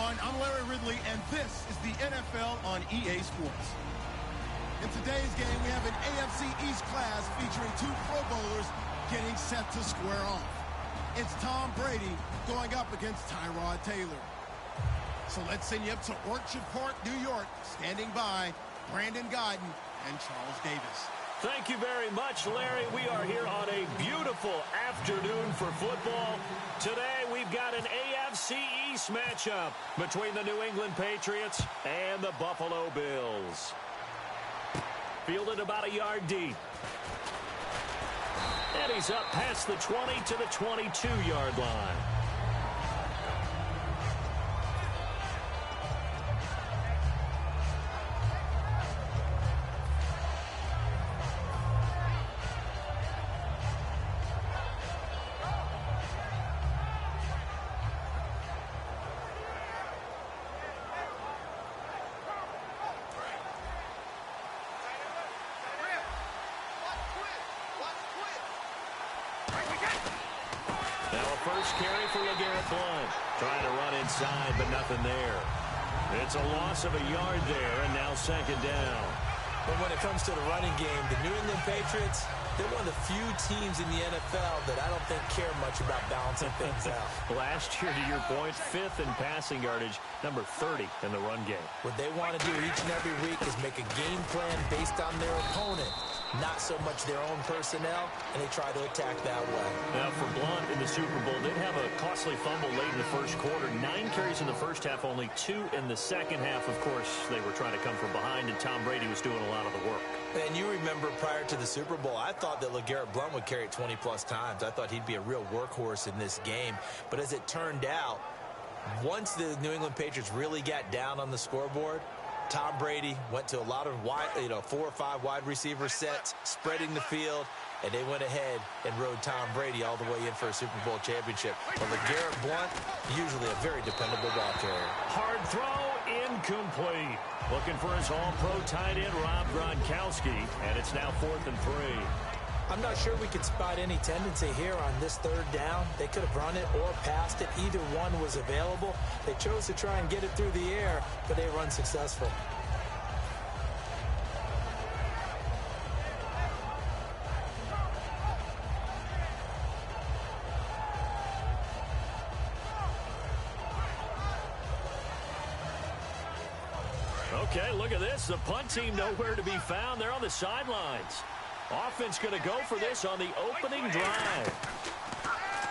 everyone. I'm Larry Ridley, and this is the NFL on EA Sports. In today's game, we have an AFC East class featuring two Pro Bowlers getting set to square off. It's Tom Brady going up against Tyrod Taylor. So let's send you up to Orchard Park, New York. Standing by, Brandon Godden and Charles Davis. Thank you very much, Larry. We are here on a beautiful afternoon for football. Today, we've got an AFC East matchup between the New England Patriots and the Buffalo Bills. Fielded about a yard deep. And he's up past the 20 to the 22-yard line. First carry for Blunt. Trying to run inside, but nothing there. It's a loss of a yard there, and now second down. But when it comes to the running game, the New England Patriots, they're one of the few teams in the NFL that I don't think care much about balancing things out. Last year, to your point, 5th in passing yardage, number 30 in the run game. What they want to do each and every week is make a game plan based on their opponent, not so much their own personnel, and they try to attack that way. Now, for Blunt in the Super Bowl, they'd have a costly fumble late in the first quarter. 9 carries in the first half, only 2 in the second half. Of course, they were trying to come from behind, and Tom Brady was doing a lot of the work. And you remember prior to the Super Bowl, I thought that LeGarrette Blount would carry it 20-plus times. I thought he'd be a real workhorse in this game. But as it turned out, once the New England Patriots really got down on the scoreboard, Tom Brady went to a lot of 4 or 5 wide receiver sets, spreading the field, and they went ahead and rode Tom Brady all the way in for a Super Bowl championship. But LeGarrette Blount, usually a very dependable ball carrier. Hard throw, incomplete. Looking for his all-pro tight end, Rob Gronkowski, and it's now 4th and 3. I'm not sure we could spot any tendency here on this third down. They could have run it or passed it. Either one was available. They chose to try and get it through the air, but they were unsuccessful. Okay, look at this. The punt team nowhere to be found. They're on the sidelines. Offense going to go for this on the opening drive.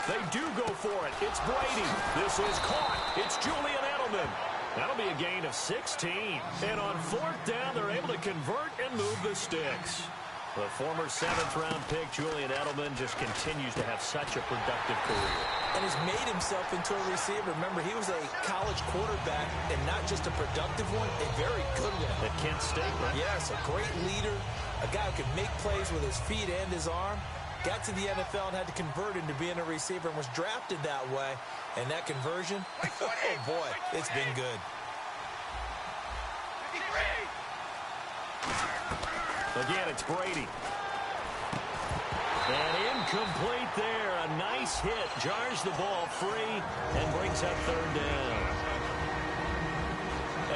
They do go for it. It's Brady. This is caught. It's Julian Edelman. That'll be a gain of 16. And on 4th down, they're able to convert and move the sticks. The former 7th-round pick, Julian Edelman, just continues to have such a productive career. And has made himself into a receiver. Remember, he was a college quarterback, and not just a productive one, a very good one. At Kent State, right? Yes, a great leader, a guy who could make plays with his feet and his arm. Got to the NFL and had to convert into being a receiver and was drafted that way. And that conversion, oh boy, it's been good. Again, it's Brady. And incomplete there. A nice hit. Jars the ball free and brings up 3rd down.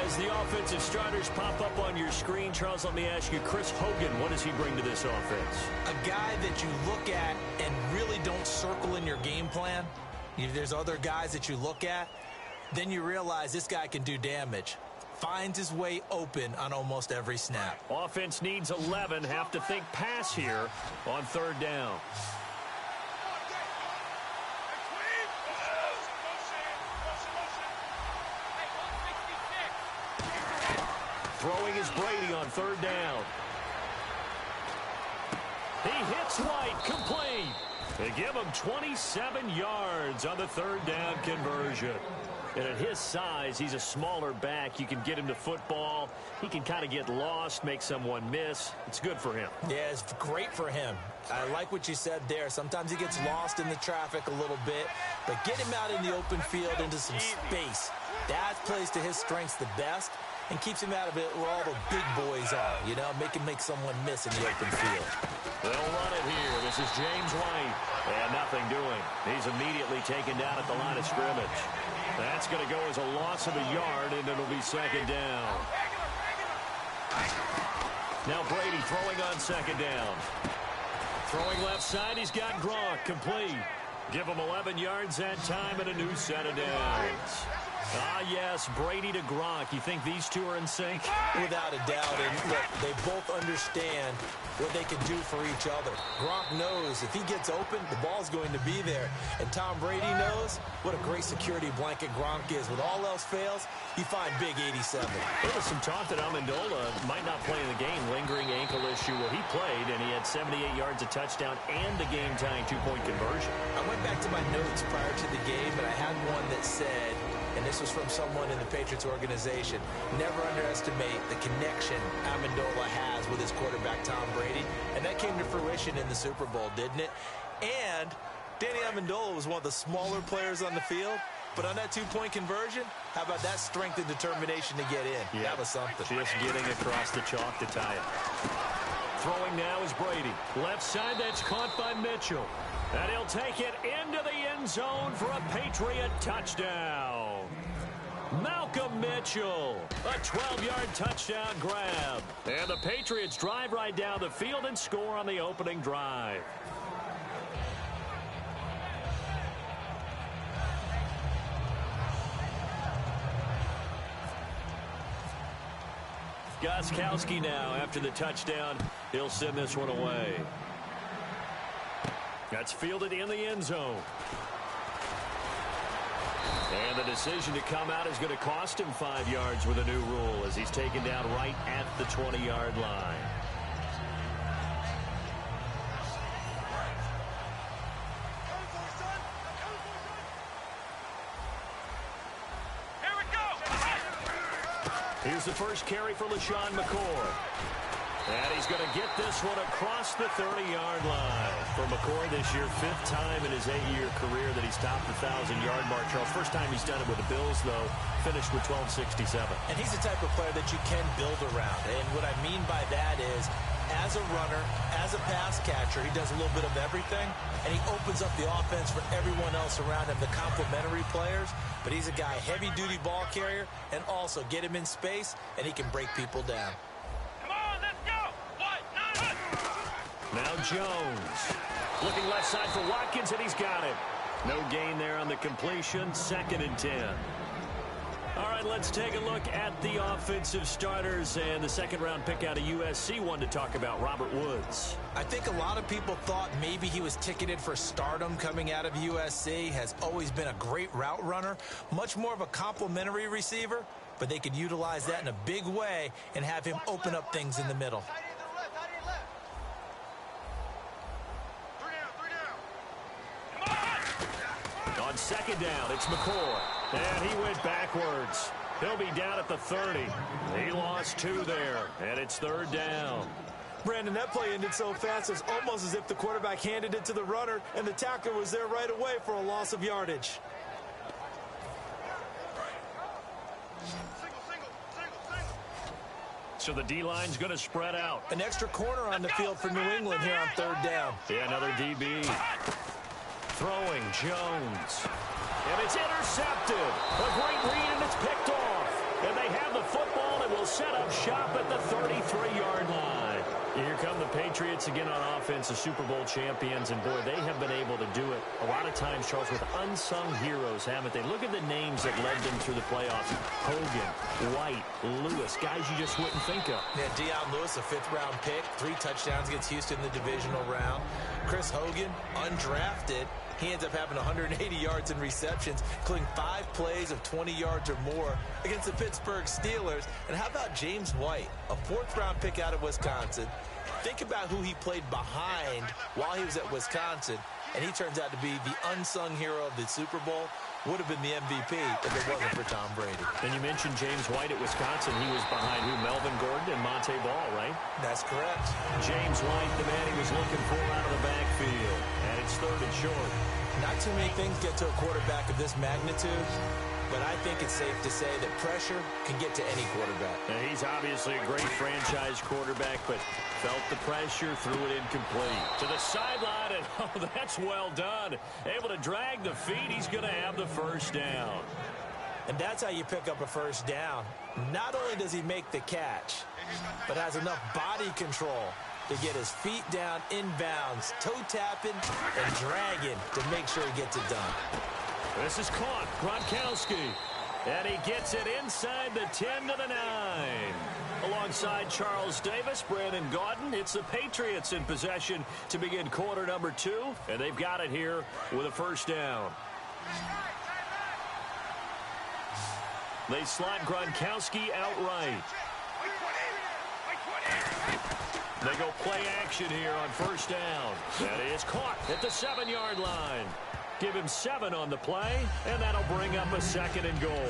As the offensive starters pop up on your screen, Charles, let me ask you, Chris Hogan, what does he bring to this offense? A guy that you look at and really don't circle in your game plan. If there's other guys that you look at, then you realize this guy can do damage. Finds his way open on almost every snap. Offense needs 11. Have to think pass here on 3rd down. Throwing is Brady on 3rd down. He hits White, complete. They give him 27 yards on the 3rd down conversion. And at his size, he's a smaller back. You can get him to football. He can kind of get lost, make someone miss. It's good for him. Yeah, it's great for him. I like what you said there. Sometimes he gets lost in the traffic a little bit. But get him out in the open field into some space. That plays to his strengths the best and keeps him out of it where all the big boys are. You know, make someone miss in the open field. They'll run it here. This is James White. And nothing doing. He's immediately taken down at the line of scrimmage. That's going to go as a loss of a yard, and it'll be second down. Now Brady throwing on second down. Throwing left side, he's got Gronk complete. Give him 11 yards that time and a new set of downs. Ah, yes, Brady to Gronk. You think these two are in sync? Without a doubt. And look, they both understand what they can do for each other. Gronk knows if he gets open, the ball's going to be there. And Tom Brady knows what a great security blanket Gronk is. When all else fails, you find big 87. There was some talk that Amendola might not play in the game. Lingering ankle issue. Well, he played, and he had 78 yards, a touchdown, and a game-tying two-point conversion. I went back to my notes prior to the game, and I had one that said, and this was from someone in the Patriots organization, never underestimate the connection Amendola has with his quarterback, Tom Brady. And that came to fruition in the Super Bowl, didn't it? And Danny Amendola was one of the smaller players on the field. But on that two-point conversion, how about that strength and determination to get in? Yeah, that was something. Just getting across the chalk to tie it. Throwing now is Brady. Left side, that's caught by Mitchell. And he'll take it into the end zone for a Patriot touchdown. Malcolm Mitchell, a 12-yard touchdown grab. And the Patriots drive right down the field and score on the opening drive. Gostkowski now after the touchdown. He'll send this one away. That's fielded in the end zone. And the decision to come out is going to cost him 5 yards with a new rule as he's taken down right at the 20-yard line. Here's the first carry for LaShawn McCoy. And he's going to get this one across the 30-yard line. For McCoy this year, 5th time in his 8-year career that he's topped the 1,000-yard mark. Charles, first time he's done it with the Bills, though, finished with 1267. And he's the type of player that you can build around. And what I mean by that is, as a runner, as a pass catcher, he does a little bit of everything, and he opens up the offense for everyone else around him, the complementary players. But he's a guy, heavy-duty ball carrier, and also get him in space, and he can break people down. Come on, let's go! Now Jones. Looking left side for Watkins, and he's got it. No gain there on the completion. 2nd and 10. All right, let's take a look at the offensive starters and the second-round pick out of USC. One to talk about, Robert Woods. I think a lot of people thought maybe he was ticketed for stardom coming out of USC. Has always been a great route runner, much more of a complimentary receiver, but they could utilize that in a big way and have him open up things in the middle. On second down, it's McCoy. And he went backwards. He'll be down at the 30. He lost 2 there, and it's 3rd down. Brandon, that play ended so fast, it's almost as if the quarterback handed it to the runner, and the tackler was there right away for a loss of yardage. So the D-line's going to spread out. An extra corner on the field for New England here on 3rd down. Yeah, another DB. Throwing, Jones. And it's intercepted. A great read, and it's picked off. And they have the football and will set up shop at the 33-yard line. Here come the Patriots again on offense, the Super Bowl champions. And, boy, they have been able to do it a lot of times, Charles, with unsung heroes, haven't they? Look at the names that led them through the playoffs. Hogan, White, Lewis, guys you just wouldn't think of. Yeah, Deion Lewis, a 5th-round pick, 3 touchdowns against Houston in the divisional round. Chris Hogan, undrafted. He ends up having 180 yards in receptions, including 5 plays of 20 yards or more against the Pittsburgh Steelers. And how about James White, a 4th-round pick out of Wisconsin? Think about who he played behind while he was at Wisconsin, and he turns out to be the unsung hero of the Super Bowl. Would have been the MVP if it wasn't for Tom Brady. And you mentioned James White at Wisconsin. He was behind who? Melvin Gordon and Monte Ball, right? That's correct. James White, the man he was looking for out of the backfield. And it's 3rd and short. Not too many things get to a quarterback of this magnitude but I think it's safe to say that pressure can get to any quarterback. Now, he's obviously a great franchise quarterback, but felt the pressure, threw it incomplete. To the sideline, and oh, that's well done. Able to drag the feet. He's going to have the first down. And that's how you pick up a first down. Not only does he make the catch, but has enough body control to get his feet down inbounds, toe-tapping and dragging to make sure he gets it done. This is caught. Gronkowski. And he gets it inside the 10 to the 9. Alongside Charles Davis, Brandon Gaudin, it's the Patriots in possession to begin quarter number 2. And they've got it here with a first down. They slot Gronkowski outright. They go play action here on first down. That is caught at the 7-yard line. Give him 7 on the play, and that'll bring up a 2nd and goal.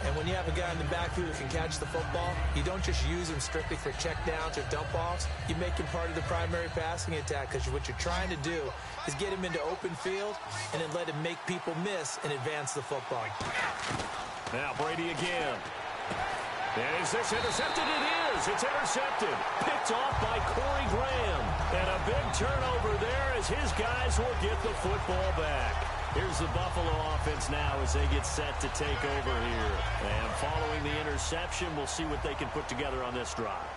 And when you have a guy in the backfield who can catch the football, you don't just use him strictly for checkdowns or dump-offs. You make him part of the primary passing attack, because what you're trying to do is get him into open field and then let him make people miss and advance the football. Now Brady again. And is this intercepted? It is. It's intercepted. Picked off by Corey Graham. And a big turnover there as his guys will get the football back. Here's the Buffalo offense now as they get set to take over here. And following the interception, we'll see what they can put together on this drive.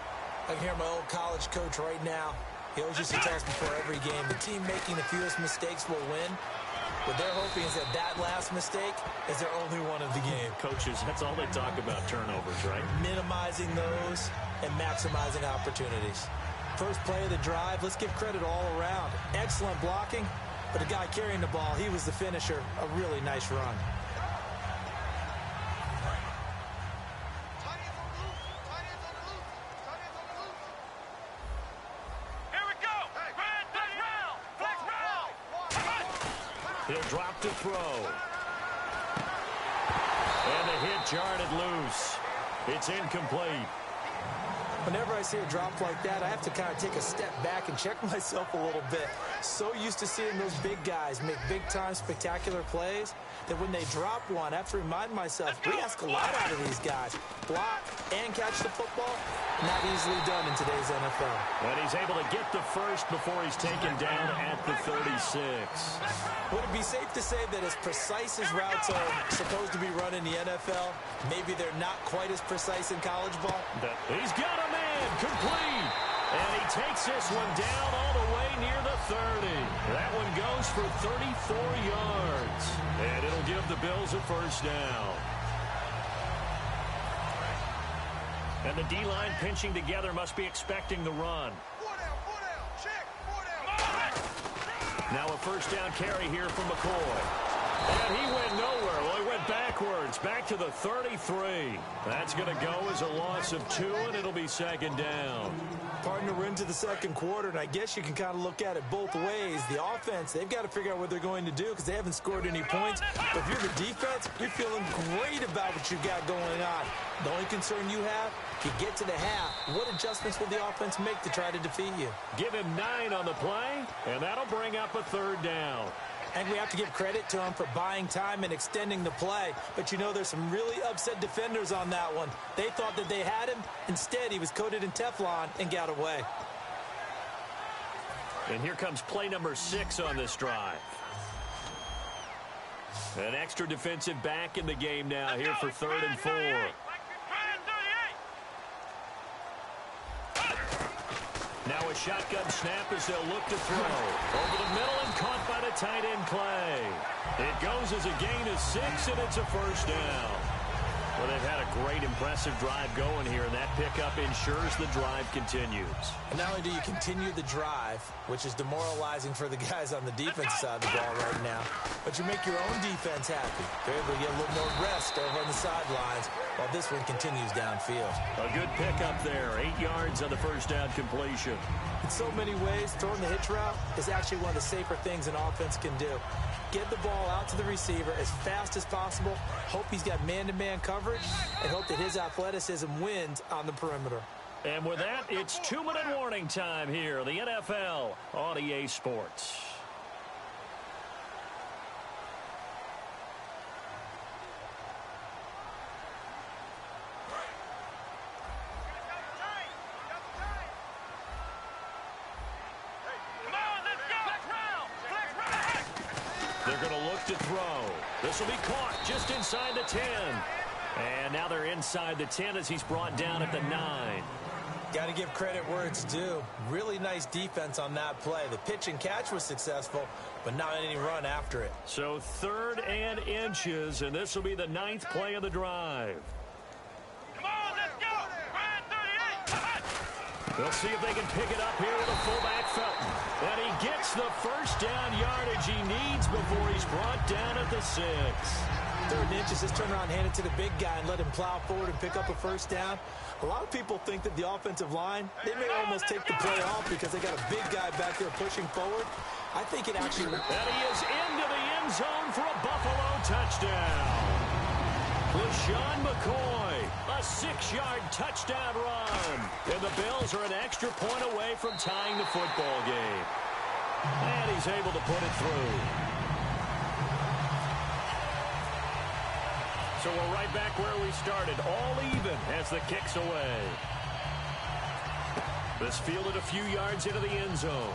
I can hear my old college coach right now. He always used to tell us before every game, the team making the fewest mistakes will win. What they're hoping is that that last mistake is their only one of the game. Coaches, that's all they talk about, turnovers, right? Minimizing those and maximizing opportunities. First play of the drive, let's give credit all around. Excellent blocking, but the guy carrying the ball, he was the finisher. A really nice run. He'll drop to throw. And the hit jarred it loose. It's incomplete. Whenever I see a drop like that, I have to kind of take a step back and check myself a little bit. So used to seeing those big guys make big-time spectacular plays that when they drop one, I have to remind myself, we ask a lot out of these guys. Block and catch the football, not easily done in today's NFL. And he's able to get the first before he's taken down at the 36. Would it be safe to say that as precise as routes are supposed to be run in the NFL, maybe they're not quite as precise in college ball? He's got a man, complete. And he takes this one down all the way near the 30. That one goes for 34 yards. And it'll give the Bills a first down. And the D-line pinching together must be expecting the run. Now a first down carry here from McCoy. And he went nowhere. Well, he went backwards, back to the 33. That's going to go as a loss of 2, and it'll be 2nd down. Partner, we're into the second quarter, and I guess you can kind of look at it both ways. The offense, they've got to figure out what they're going to do because they haven't scored any points. But if you're the defense, you're feeling great about what you got going on. The only concern you have, you get to the half, what adjustments will the offense make to try to defeat you? Give him 9 on the play, and that'll bring up a 3rd down. And we have to give credit to him for buying time and extending the play. But, you know, there's some really upset defenders on that one. They thought that they had him. Instead, he was coated in Teflon and got away. And here comes play number 6 on this drive. An extra defensive back in the game now here for 3rd and 4. Now a shotgun snap as they'll look to throw. Over the middle and caught by the tight end Clay. It goes as a gain of 6, and it's a first down. Well, they've had a great, impressive drive going here, and that pickup ensures the drive continues. And not only do you continue the drive, which is demoralizing for the guys on the defensive side of the ball right now, but you make your own defense happy. They're able to get a little more rest over on the sidelines while this one continues downfield. A good pickup there, 8 yards on the first down completion. In so many ways, throwing the hitch route is actually one of the safer things an offense can do. Get the ball out to the receiver as fast as possible, hope he's got man-to-man coverage, and hope that his athleticism wins on the perimeter. And with that, it's 2-minute warning time here, the NFL on EA Sports. They're going to look to throw. This will be caught just inside the 10. And now they're inside the 10 as he's brought down at the 9. Got to give credit where it's due. Really nice defense on that play. The pitch and catch was successful, but not any run after it. So 3rd and inches, and this will be the 9th play of the drive. Come on, let's go. Ryan 38. They'll see if they can pick it up here with a fullback Felton. And he gets the first down yardage he needs before he's brought down at the 6. 3rd and inches, just turn around, hand it to the big guy, and let him plow forward and pick up a first down. A lot of people think that the offensive line, they may almost take the play off because they got a big guy back there pushing forward. I think it actually... And he is into the end zone for a Buffalo touchdown. LaShawn McCoy, a 6-yard touchdown run. And the Bills are an extra point away from tying the football game. And he's able to put it through. So we're right back where we started, all even as the kick's away. This fielded a few yards into the end zone.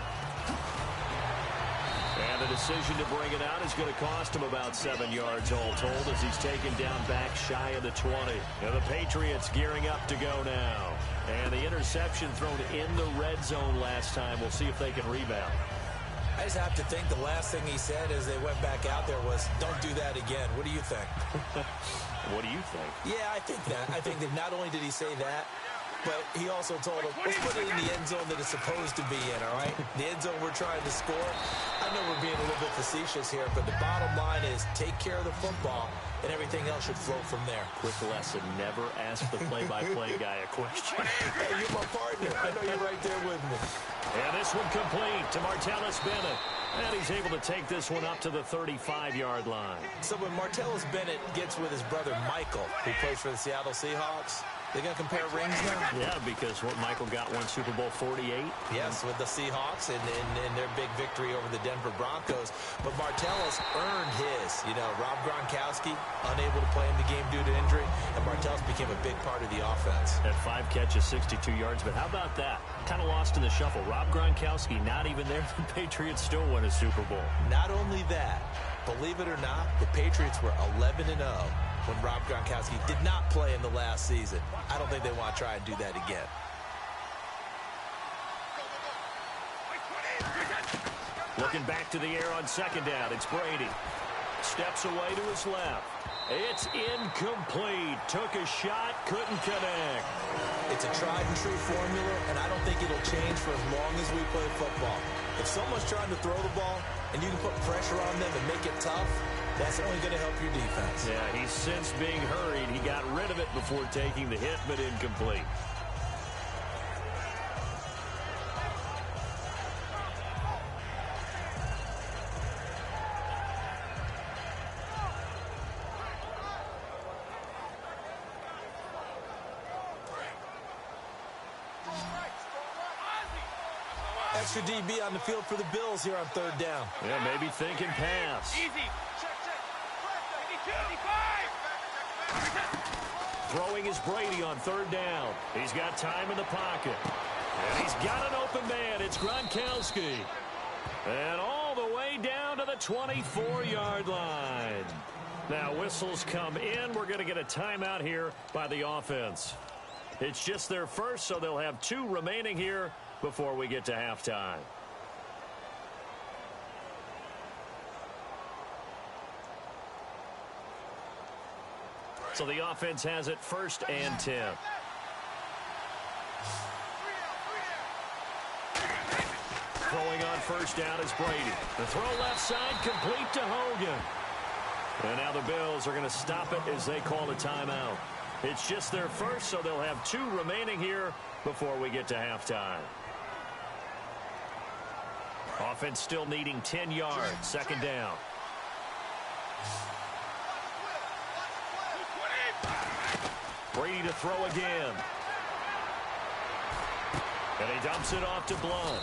And the decision to bring it out is going to cost him about 7 yards all told as he's taken down back shy of the 20. And the Patriots gearing up to go now. And the interception thrown in the red zone last time. We'll see if they can rebound. I just have to think the last thing he said as they went back out there was, don't do that again. What do you think? What do you think? Yeah, I think that. I think that not only did he say that, but he also told him, let's put it in the end zone that it's supposed to be in, all right? The end zone we're trying to score. I know we're being a little bit facetious here, but the bottom line is take care of the football, and everything else should flow from there. Quick lesson, never ask the play-by-play guy a question. Hey, you're my partner. I know you're right there with me. And this one complete to Martellus Bennett. And he's able to take this one up to the 35-yard line. So when Martellus Bennett gets with his brother Michael, who plays for the Seattle Seahawks, they're going to compare rings now? Yeah, because Michael got one Super Bowl 48. Yes, with the Seahawks and their big victory over the Denver Broncos. But Martellus earned his. You know, Rob Gronkowski, unable to play in the game due to injury, and Martellus became a big part of the offense. At 5 catches, 62 yards, but how about that? Kind of lost in the shuffle. Rob Gronkowski not even there. The Patriots still won a Super Bowl. Not only that, believe it or not, the Patriots were 11-0. When Rob Gronkowski did not play in the last season. I don't think they want to try and do that again. Looking back to the air on 2nd down, it's Brady. Steps away to his left. It's incomplete. Took a shot, couldn't connect. It's a tried and true formula, and I don't think it'll change for as long as we play football. If someone's trying to throw the ball, and you can put pressure on them and make it tough, that's only going to help your defense. Yeah, he's since being hurried. He got rid of it before taking the hit, but incomplete. Extra DB on the field for the Bills here on 3rd down. Yeah, maybe thinking pass. Easy. Check. 52. Throwing is Brady on 3rd down. He's got time in the pocket. And he's got an open man. It's Gronkowski. And all the way down to the 24-yard line. Now whistles come in. We're going to get a timeout here by the offense. It's just their first, so they'll have 2 remaining here before we get to halftime. So the offense has it 1st and 10. Throwing on 1st down is Brady. The throw left side complete to Hogan. And now the Bills are going to stop it as they call a timeout. It's just their first, so they'll have 2 remaining here before we get to halftime. Offense still needing 10 yards. 2nd down. Brady to throw again. And he dumps it off to Blunt.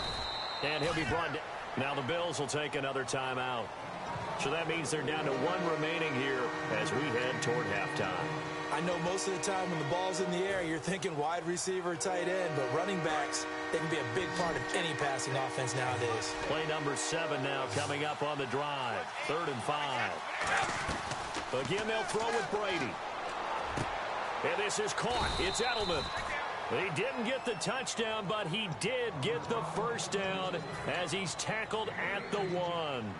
And he'll be brought down. Now the Bills will take another timeout. So that means they're down to 1 remaining here as we head toward halftime. I know most of the time when the ball's in the air, you're thinking wide receiver, tight end, but running backs, they can be a big part of any passing offense nowadays. Play number 7 now coming up on the drive. 3rd and 5. Again, they'll throw with Brady. And this is caught. It's Edelman. He didn't get the touchdown, but he did get the first down as he's tackled at the 1.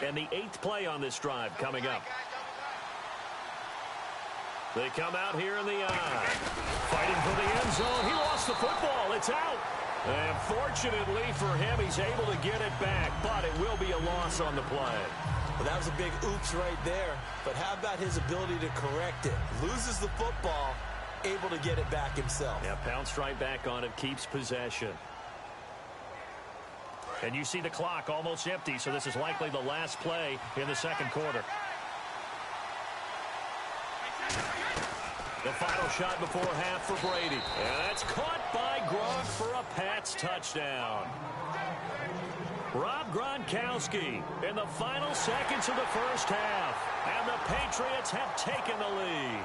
And the 8th play on this drive coming up. They come out here in the eye. Fighting for the end zone. He lost the football. It's out. And fortunately for him, he's able to get it back, but it will be a loss on the play. Well, that was a big oops right there. But how about his ability to correct it? Loses the football, able to get it back himself. Yeah, pounced right back on it, keeps possession. And you see the clock almost empty, so this is likely the last play in the second quarter. The final shot before half for Brady. And that's caught by Gronk for a Pats touchdown. Rob Gronkowski in the final seconds of the first half. And the Patriots have taken the lead.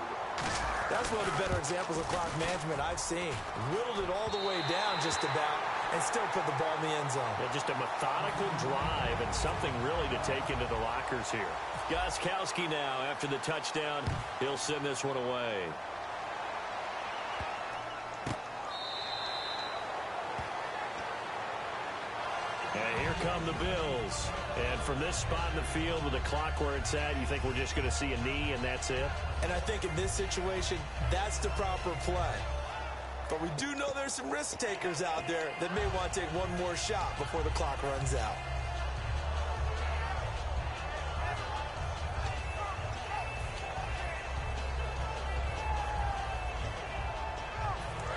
That's one of the better examples of clock management I've seen. Whittled it all the way down just about and still put the ball in the end zone. Yeah, just a methodical drive and something really to take into the lockers here. Gostkowski now after the touchdown. He'll send this one away. And here come the Bills. And from this spot in the field with the clock where it's at, you think we're just going to see a knee and that's it? And I think in this situation, that's the proper play. But we do know there's some risk takers out there that may want to take one more shot before the clock runs out.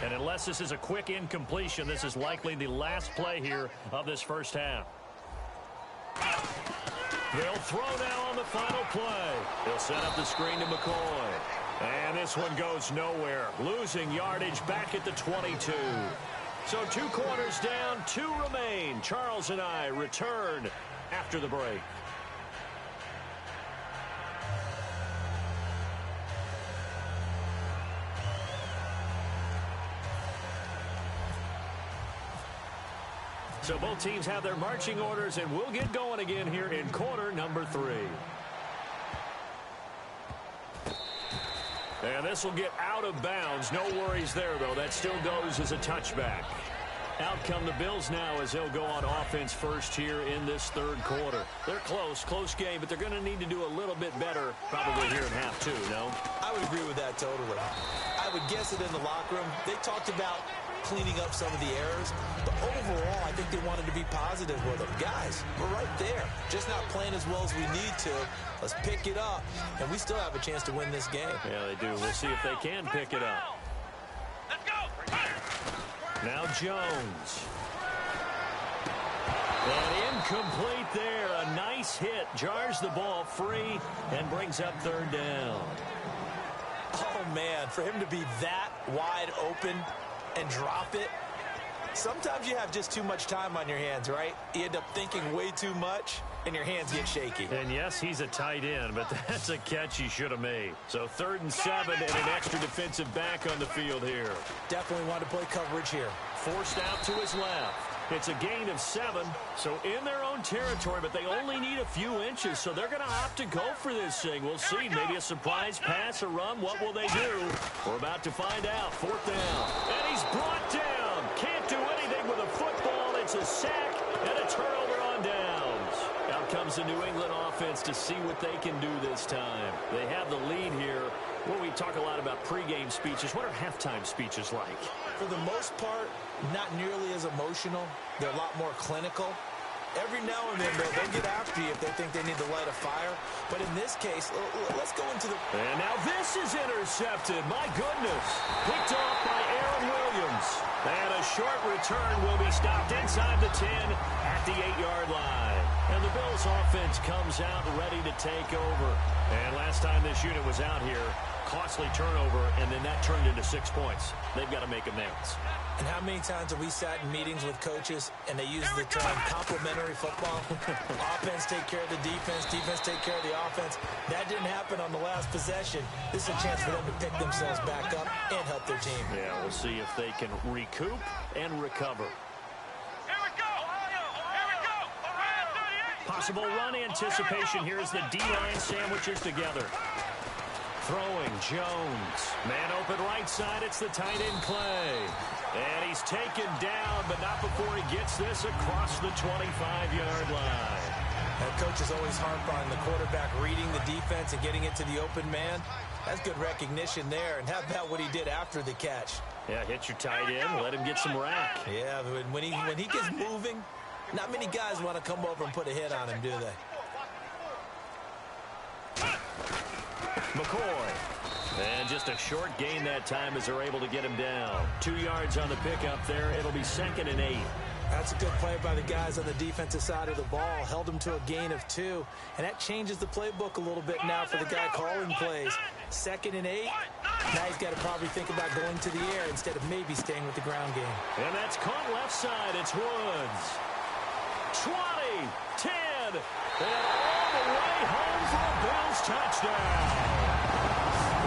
And unless this is a quick incompletion, this is likely the last play here of this first half. They'll throw now on the final play. They'll set up the screen to McCoy. And this one goes nowhere. Losing yardage back at the 22. So 2 quarters down, 2 remain. Charles and I return after the break. So both teams have their marching orders, and we'll get going again here in quarter number 3. And this will get out of bounds. No worries there, though. That still goes as a touchback. Out come the Bills now as they'll go on offense first here in this third quarter. They're close game, but they're going to need to do a little bit better probably here in half 2, no? I would agree with that totally. I would guess it in the locker room. They talked about cleaning up some of the errors, but overall, I think they wanted to be positive with them. Guys, we're right there. Just not playing as well as we need to. Let's pick it up, and we still have a chance to win this game. Yeah, they do. We'll see if they can pick it up. Let's go. Now Jones. And incomplete there. A nice hit. Jars the ball free and brings up 3rd down. Oh, man, for him to be that wide open and drop it. Sometimes you have just too much time on your hands, right? You end up thinking way too much, and your hands get shaky. And yes, he's a tight end, but that's a catch he should have made. So 3rd and 7 and an extra defensive back on the field here. Definitely want to play coverage here. Forced out to his left. It's a gain of 7, so in their own territory, but they only need a few inches, so they're going to opt to go for this thing. We'll see. Maybe a surprise pass or run. What will they do? We're about to find out. 4th down. And he's brought down. Can't do anything with a football. It's a sack and a turnover on downs. Out comes the New England offense to see what they can do this time. They have the lead here. Well, we talk a lot about pregame speeches. What are halftime speeches like? For the most part, not nearly as emotional. They're a lot more clinical. Every now and then, though, they'll get after you if they think they need to light a fire. But in this case, let's go into the... And now this is intercepted. My goodness. Picked off by Aaron Williams. And a short return will be stopped inside the 10 at the 8-yard line. And the Bills offense comes out ready to take over. And last time this unit was out here, costly turnover, and then that turned into 6 points. They've got to make amends. And how many times have we sat in meetings with coaches and they use the term complementary football? Offense take care of the defense, defense take care of the offense. That didn't happen on the last possession. This is a chance for them to pick themselves back up and help their team. Yeah, we'll see if they can recoup and recover. Possible run anticipation here as the D-line sandwiches together. Throwing Jones. Man open right side. It's the tight end play. And he's taken down, but not before he gets this across the 25-yard line. That coach is always harp on the quarterback reading the defense and getting it to the open man. That's good recognition there. And how about what he did after the catch? Yeah, hit your tight end. Let him get some rack. Yeah, when he gets moving, not many guys want to come over and put a hit on him, do they? McCoy. And just a short gain that time as they're able to get him down. 2 yards on the pickup there. It'll be 2nd and 8. That's a good play by the guys on the defensive side of the ball. Held him to a gain of 2. And that changes the playbook a little bit now for the guy calling plays. 2nd and 8. Now he's got to probably think about going to the air instead of maybe staying with the ground game. And that's caught left side. It's Woods. 20, 10, and all the way home for a Bills touchdown.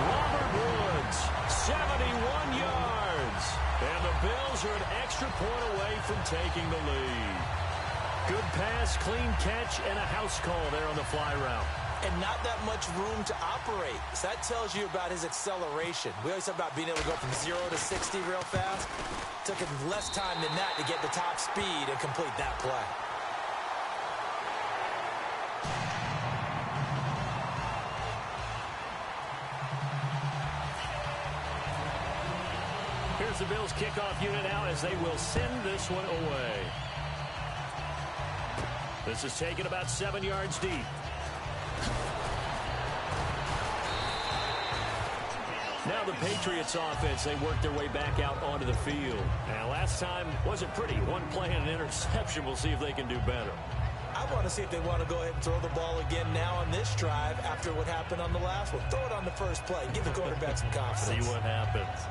Robert Woods, 71 yards. And the Bills are an extra point away from taking the lead. Good pass, clean catch, and a house call there on the fly route. And not that much room to operate. So that tells you about his acceleration. We always talk about being able to go from 0 to 60 real fast. Took him less time than that to get the top speed and complete that play. Here's the Bills kickoff unit now as they will send this one away. This is taken about 7 yards deep. Now the Patriots offense, they work their way back out onto the field. Now last time wasn't pretty. One play and an interception. We'll see if they can do better. I want to see if they want to go ahead and throw the ball again now on this drive after what happened on the last one. Throw it on the first play. Give the quarterback some confidence. See what happens.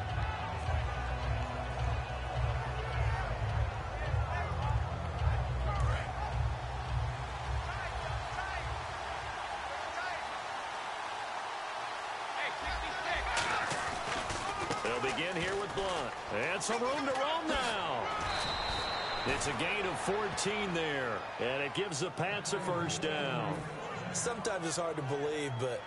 They'll begin here with Blunt. And some room to roam now. It's a gain of 14 there. And it gives the Pats a first down. Sometimes it's hard to believe, but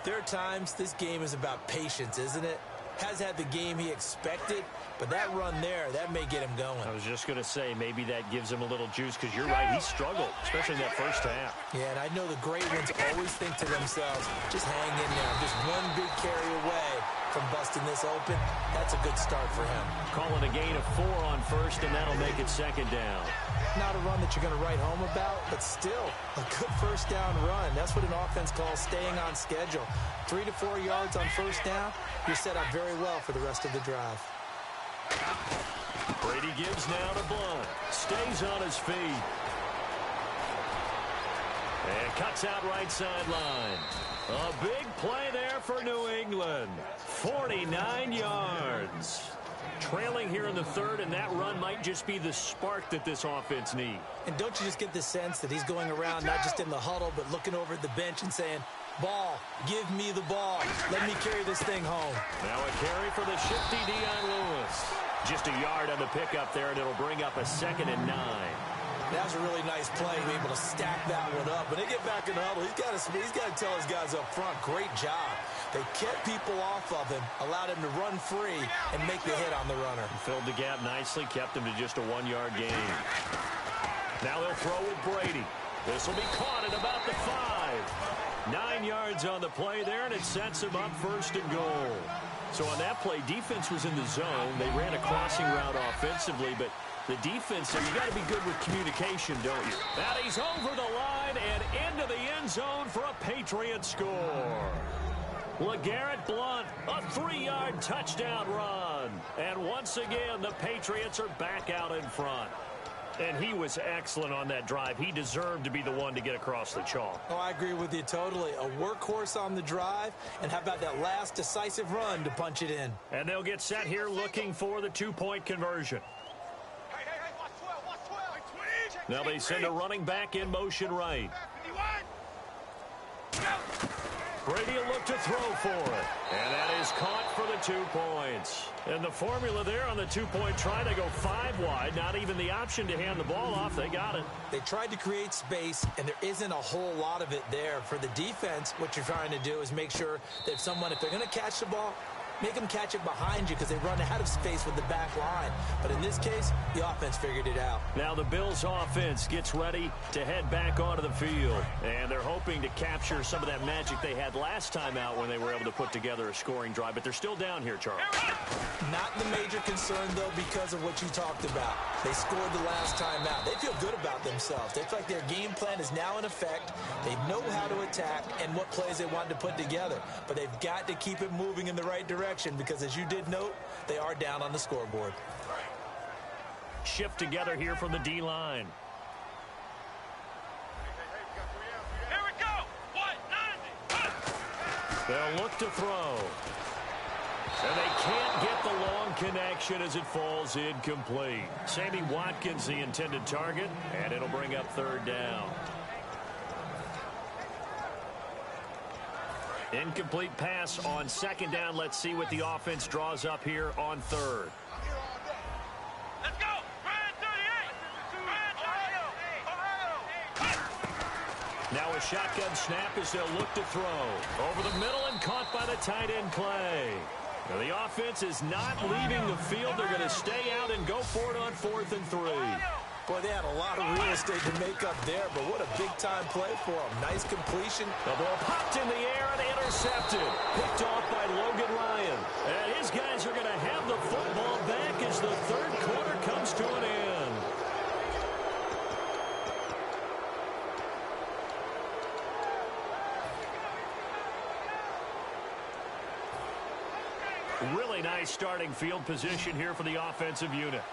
there are times this game is about patience, isn't it? Has had the game he expected, but that run there, that may get him going. I was just going to say, maybe that gives him a little juice, because you're right, he struggled, especially in that first half. Yeah, and I know the great ones always think to themselves, just hang in there. Just one big carry away from busting this open. That's a good start for him. Calling a gain of 4 on first, and that'll make it second down. Not a run that you're going to write home about, but still a good first down run. That's what an offense calls staying on schedule. 3 to 4 yards on first down, you're set up very well for the rest of the drive. Brady gives now to Blunt. Stays on his feet. And cuts out right sideline. A big play there for New England. 49 yards. Trailing here in the third, and that run might just be the spark that this offense needs. And don't you just get the sense that he's going around not just in the huddle, but looking over at the bench and saying, ball, give me the ball. Let me carry this thing home. Now a carry for the shifty Dion Lewis. Just a yard on the pickup there, and it'll bring up a 2nd and 9. That was a really nice play to be able to stack that one up. When they get back in the huddle, he's got to tell his guys up front, great job. They kept people off of him, allowed him to run free, and make the hit on the runner. Filled the gap nicely, kept him to just a 1-yard gain. Now they'll throw with Brady. This will be caught at about the 5. 9 yards on the play there, and it sets him up 1st and goal. So on that play, defense was in the zone. They ran a crossing route offensively, but the defense, so you got to be good with communication, don't you? And he's over the line and into the end zone for a Patriot score. LeGarrette Blount, a 3-yard touchdown run. And once again, the Patriots are back out in front. And he was excellent on that drive. He deserved to be the one to get across the chalk. Oh, I agree with you totally. A workhorse on the drive, and how about that last decisive run to punch it in? And they'll get set here looking for the two-point conversion. Now they send a running back in motion right. Brady will look to throw for it. And that is caught for the 2 points. And the formula there on the two-point try, they go 5 wide. Not even the option to hand the ball off. They got it. They tried to create space, and there isn't a whole lot of it there. For the defense, what you're trying to do is make sure that if they're going to catch the ball, make them catch it behind you because they run out of space with the back line. But in this case, the offense figured it out. Now the Bills offense gets ready to head back onto the field. And they're hoping to capture some of that magic they had last time out when they were able to put together a scoring drive. But they're still down here, Charles. Not the major concern, though, because of what you talked about. They scored the last time out. They feel good about themselves. They feel like their game plan is now in effect. They know how to attack and what plays they want to put together. But they've got to keep it moving in the right direction because, as you did note, they are down on the scoreboard. Shift together here from the D-line. Here we go. 1-90. They'll look to throw. And they can't get the long connection as it falls incomplete. Sammy Watkins, the intended target, and it'll bring up third down. Incomplete pass on second down. Let's see what the offense draws up here on third. Let's go. Ryan 38. Ryan 38. Now a shotgun snap as they'll look to throw. Over the middle and caught by the tight end Clay. Now the offense is not leaving the field. They're going to stay out and go for it on 4th and 3. Boy, they had a lot of real estate to make up there, but what a big-time play for them. Nice completion. The ball popped in the air and intercepted. Picked off by Logan Ryan. And his guys are going to have the football back as the third quarter comes to an end. Really nice starting field position here for the offensive unit.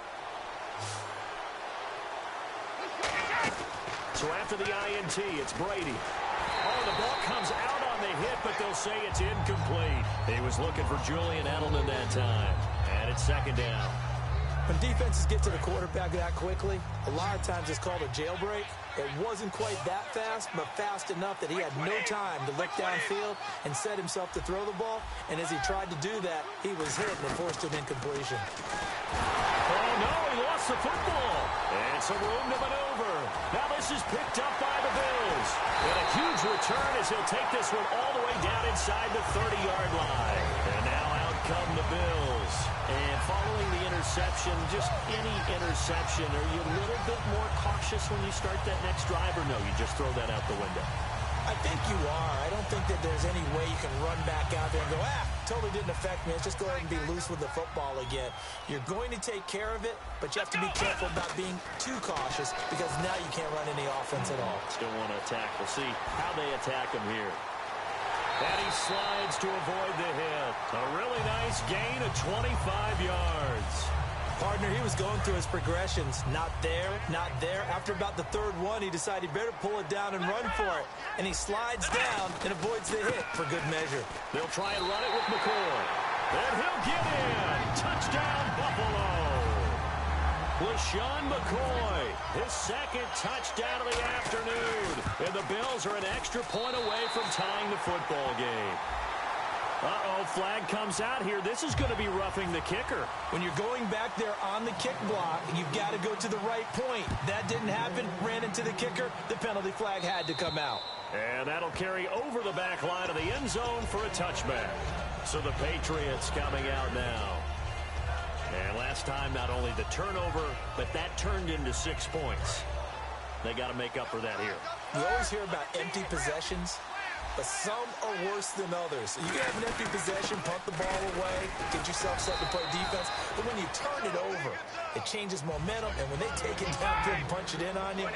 So after the INT, it's Brady. Oh, the ball comes out on the hit, but they'll say it's incomplete. He was looking for Julian Edelman that time. And it's second down. When defenses get to the quarterback that quickly, a lot of times it's called a jailbreak. It wasn't quite that fast, but fast enough that he had no time to look downfield and set himself to throw the ball. And as he tried to do that, he was hit and it forced an incompletion. Oh, no, he lost the football. And some room to maneuver. Now this is picked up by the Bills. And a huge return as he'll take this one all the way down inside the 30-yard line. And now out come the Bills. And following the interception, just any interception, are you a little bit more cautious when you start that next drive, or no, you just throw that out the window? I think you are. I don't think that there's any way you can run back out there and go, totally didn't affect me. Let's just go ahead and be loose with the football again. You're going to take care of it, but you have to be careful about being too cautious because now you can't run any offense at all. Still want to attack. We'll see how they attack him here. And he slides to avoid the hit. A really nice gain of 25 yards. Partner, he was going through his progressions. Not there, not there. After about the third one, he decided he better pull it down and run for it. And he slides down and avoids the hit for good measure. They'll try and run it with McCoy. And he'll get in. Touchdown, Buffalo. LaShawn McCoy, his second touchdown of the afternoon. And the Bills are an extra point away from tying the football game. Uh-oh, flag comes out here. This is going to be roughing the kicker. When you're going back there on the kick block, you've got to go to the right point. That didn't happen, ran into the kicker. The penalty flag had to come out. And that'll carry over the back line of the end zone for a touchback. So the Patriots coming out now. And last time, not only the turnover, but that turned into 6 points. They got to make up for that here. You always hear about empty possessions, but some are worse than others. You can have an empty possession, punt the ball away, get yourself set to play defense, but when you turn it over, it changes momentum, and when they take it downfield and punch it in on you,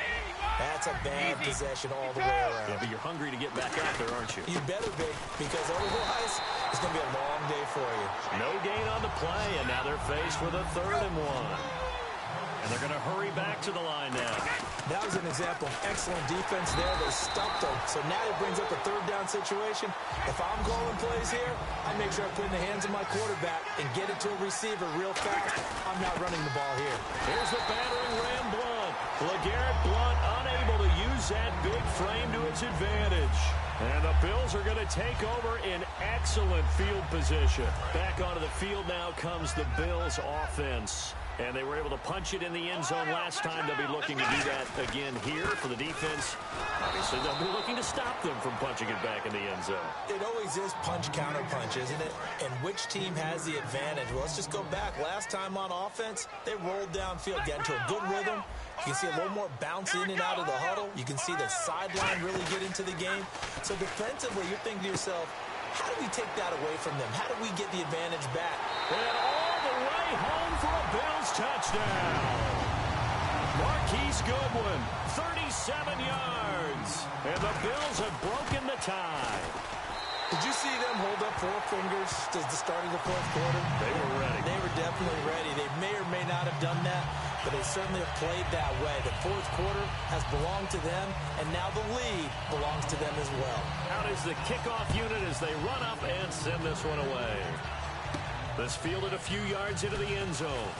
that's a bad possession all the way around. Yeah, but you're hungry to get back out there, aren't you? You better be, because otherwise, it's going to be a long day for you. No gain on the play, and now they're faced with a 3rd and 1. And they're going to hurry back to the line now. That was an example of excellent defense there. They stuffed them. So now it brings up a third down situation. If I'm calling plays here, I make sure I put it in the hands of my quarterback and get it to a receiver real fast. I'm not running the ball here. Here's the battering ram Blunt. LeGarrette Blunt unable to use that big frame to its advantage. And the Bills are going to take over in excellent field position. Back onto the field now comes the Bills offense. And they were able to punch it in the end zone last time. They'll be looking to do that again here for the defense. Obviously, they'll be looking to stop them from punching it back in the end zone. It always is punch-counter-punch, isn't it? And which team has the advantage? Well, let's just go back. Last time on offense, they rolled downfield, got into a good rhythm. You can see a little more bounce in and out of the huddle. You can see the sideline really get into the game. So defensively, you're thinking to yourself, how do we take that away from them? How do we get the advantage back? And all the way home for a Bills touchdown. Marquise Goodwin, 37 yards. And the Bills have broken the tie. Did you see them hold up 4 fingers at the start of the fourth quarter? They were ready. They were definitely ready. They may or may not have done that, but they certainly have played that way. The fourth quarter has belonged to them, and now the lead belongs to them as well. Out is the kickoff unit as they run up and send this one away. This fielded a few yards into the end zone.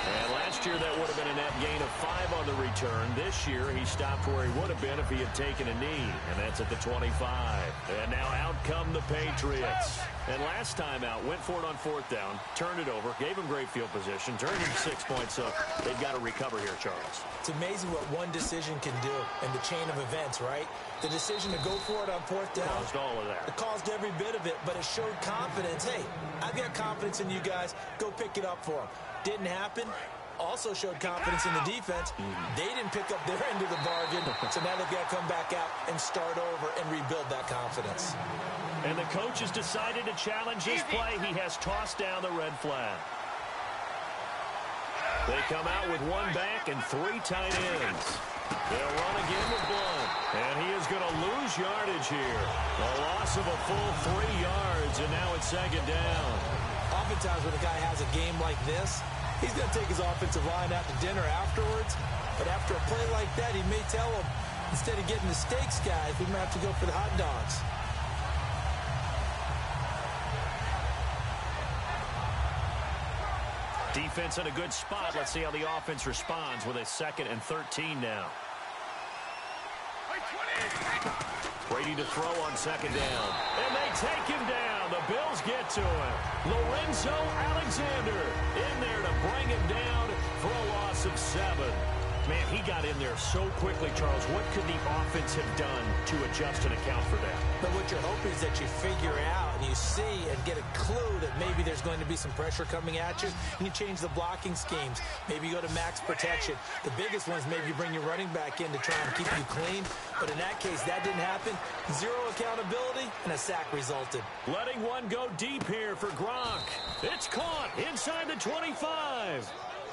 And last year that would have been a net gain of 5 on the return. This year he stopped where he would have been if he had taken a knee, and that's at the 25. And now out come the Patriots. And last time out, went for it on 4th down, turned it over, gave him great field position, turned into 6 points, so they've got to recover here, Charles. It's amazing what one decision can do in the chain of events, right? The decision to go for it on 4th down. Caused all of that. It caused every bit of it, but it showed confidence. Hey, I've got confidence in you guys. Go pick it up for them. Didn't happen. Also showed confidence in the defense. They didn't pick up their end of the bargain, so now they've got to come back out and start over and rebuild that confidence. And the coach has decided to challenge this play. He has tossed down the red flag. They come out with 1 back and 3 tight ends. They'll run again with Blunt. And he is going to lose yardage here. A loss of a full 3 yards, and now it's 2nd down. Oftentimes when a guy has a game like this, he's going to take his offensive line out to dinner afterwards. But after a play like that, he may tell him, instead of getting the steaks, guys, we might have to go for the hot dogs. Defense in a good spot. Let's see how the offense responds with a 2nd and 13 now. Brady to throw on 2nd down. And they take him down. The Bills get to him. Lorenzo Alexander in there to bring him down for a loss of 7. Man, he got in there so quickly, Charles. What could the offense have done to adjust and account for that? But what you're hoping is that you figure out and you see and get a clue that maybe there's going to be some pressure coming at you, and you change the blocking schemes. Maybe you go to max protection. The biggest one is maybe you bring your running back in to try and keep you clean. But in that case, that didn't happen. 0 accountability, and a sack resulted. Letting one go deep here for Gronk. It's caught inside the 25.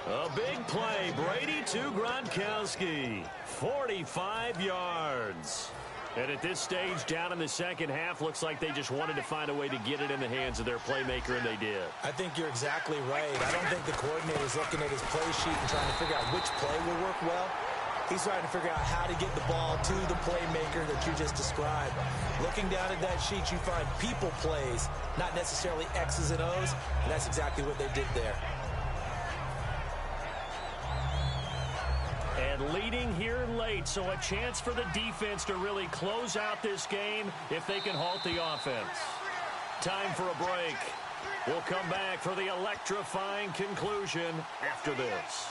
A big play. Brady to Gronkowski. 45 yards. And at this stage, down in the second half, looks like they just wanted to find a way to get it in the hands of their playmaker, and they did. I think you're exactly right. I don't think the coordinator's looking at his play sheet and trying to figure out which play will work well. He's trying to figure out how to get the ball to the playmaker that you just described. Looking down at that sheet, you find people plays, not necessarily X's and O's, and that's exactly what they did there. And leading here late, so a chance for the defense to really close out this game if they can halt the offense. Time for a break. We'll come back for the electrifying conclusion after this.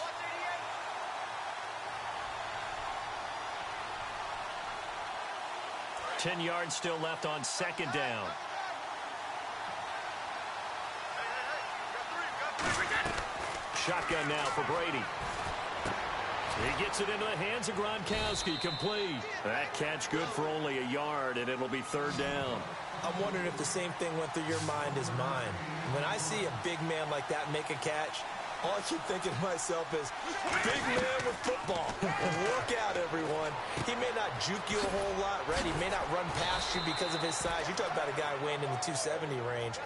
Ten yards still left on 2nd down. Shotgun now for Brady. He gets it into the hands of Gronkowski, complete. That catch good for only a yard, and it'll be 3rd down. I'm wondering if the same thing went through your mind as mine. When I see a big man like that make a catch, all I keep thinking to myself is, big man with football. Work out, everyone. He may not juke you a whole lot, right? He may not run past you because of his size. You're talking about a guy weighing in the 270 range.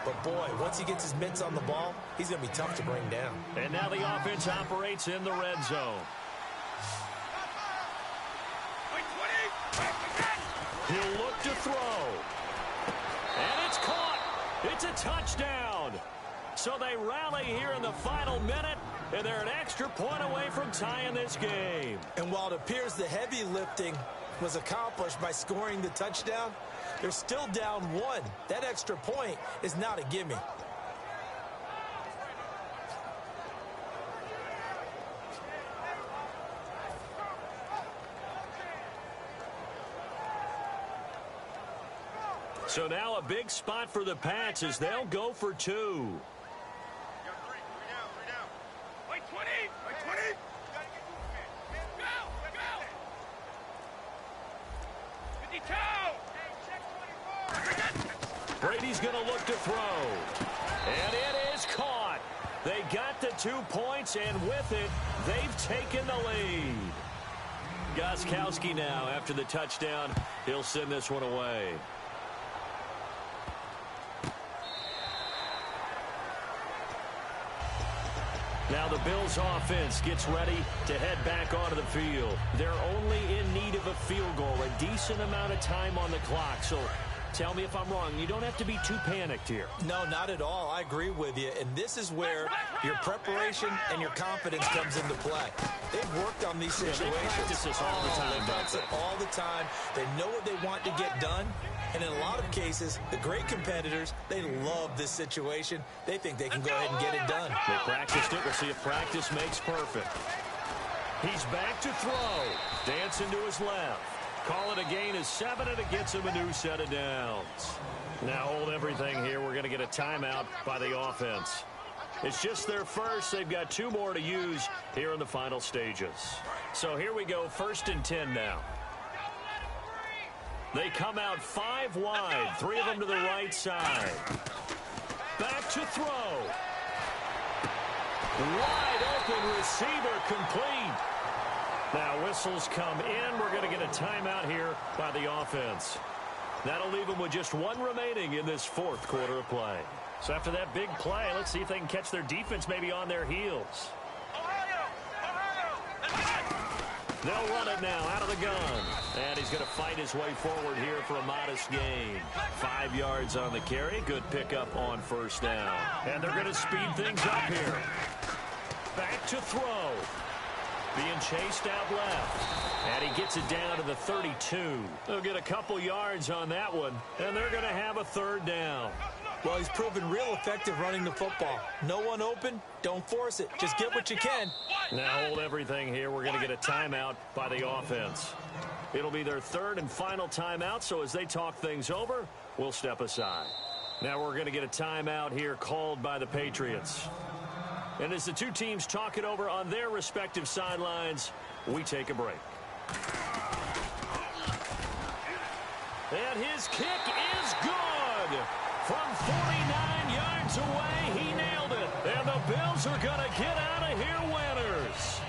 But, boy, once he gets his mitts on the ball, he's going to be tough to bring down. And now the offense operates in the red zone. He'll look to throw. And it's caught. It's a touchdown. So they rally here in the final minute, and they're an extra point away from tying this game. And while it appears the heavy lifting was accomplished by scoring the touchdown, they're still down one. That extra point is not a gimme. So now a big spot for the Pats as they'll go for two. Brady's going to look to throw. And it is caught. They got the 2 points, and with it, they've taken the lead. Gostkowski now, after the touchdown, he'll send this one away. Now the Bills offense gets ready to head back onto the field. They're only in need of a field goal, a decent amount of time on the clock. So tell me if I'm wrong. You don't have to be too panicked here. No, not at all. I agree with you. And this is where your preparation and your confidence comes into play. They've worked on these situations. They practice this all the time. They practice it all the time. They know what they want to get done. And in a lot of cases, the great competitors, they love this situation. They think they can go ahead and get it done. They practiced it. We'll see if practice makes perfect. He's back to throw. Dancing to his left. Call it a gain of 7, and it gets him a new set of downs. Now hold everything here. We're going to get a timeout by the offense. It's just their first. They've got 2 more to use here in the final stages. So here we go, 1st and 10 now. They come out 5 wide, 3 of them to the right side. Back to throw. Wide open receiver complete. Now whistles come in. We're going to get a timeout here by the offense. That'll leave them with just 1 remaining in this 4th quarter of play. So after that big play, let's see if they can catch their defense maybe on their heels. They'll run it now out of the gun. And he's going to fight his way forward here for a modest gain. 5 yards on the carry. Good pickup on 1st down. And they're going to speed things up here. Back to throw. Being chased out left. And he gets it down to the 32. They'll get a couple yards on that one. And they're going to have a 3rd down. Well, he's proven real effective running the football. No one open, don't force it. Just get what you can. Now hold everything here. We're going to get a timeout by the offense. It'll be their 3rd and final timeout, so as they talk things over, we'll step aside. Now we're going to get a timeout here called by the Patriots. And as the 2 teams talk it over on their respective sidelines, we take a break. And his kick is good. From 49 yards away, he nailed it. And the Bills are going to get out of here winners.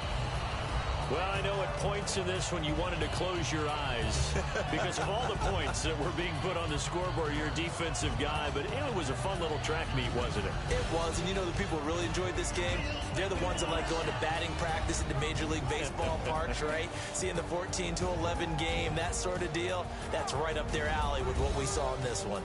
Well, I know at points in this when you wanted to close your eyes because of all the points that were being put on the scoreboard, you're a defensive guy, but it was a fun little track meet, wasn't it? It was, and you know the people who really enjoyed this game? They're the ones that like going to batting practice at the Major League Baseball parks, right? Seeing the 14-11 game, that sort of deal, that's right up their alley with what we saw in this one.